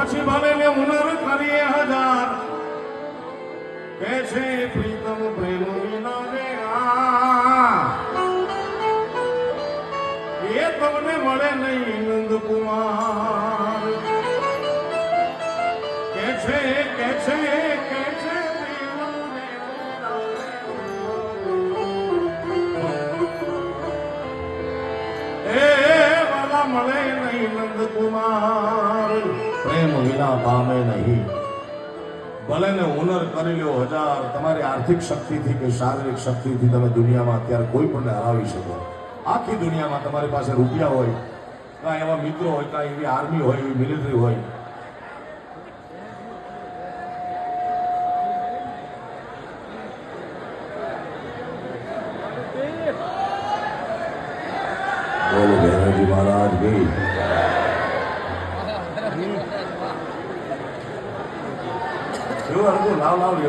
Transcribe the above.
પછી ભલે ને હુનર કરીએ હજાર કે છે પ્રીતમ પ્રેમ વિના રે એ તમને મળે નહીં નંદકુમાર કે છે કે છે કે છે મળે નહીં નંદકુમાર પ્રેમ વિના પામે નહીં ભલે ને હુનર કરી લ્યો હજાર તમારી આર્થિક શક્તિથી કે શારીરિક શક્તિથી તમે દુનિયામાં અત્યારે કોઈ પણ હરાવી શકો આખી દુનિયામાં તમારી પાસે રૂપિયા હોય કાંઈ એવા મિત્રો હોય કાંઈ એવી આર્મી હોય એવી મિલિટરી હોય બોલો બેનર્જી મહારાજ ગઈ લાવ લાવ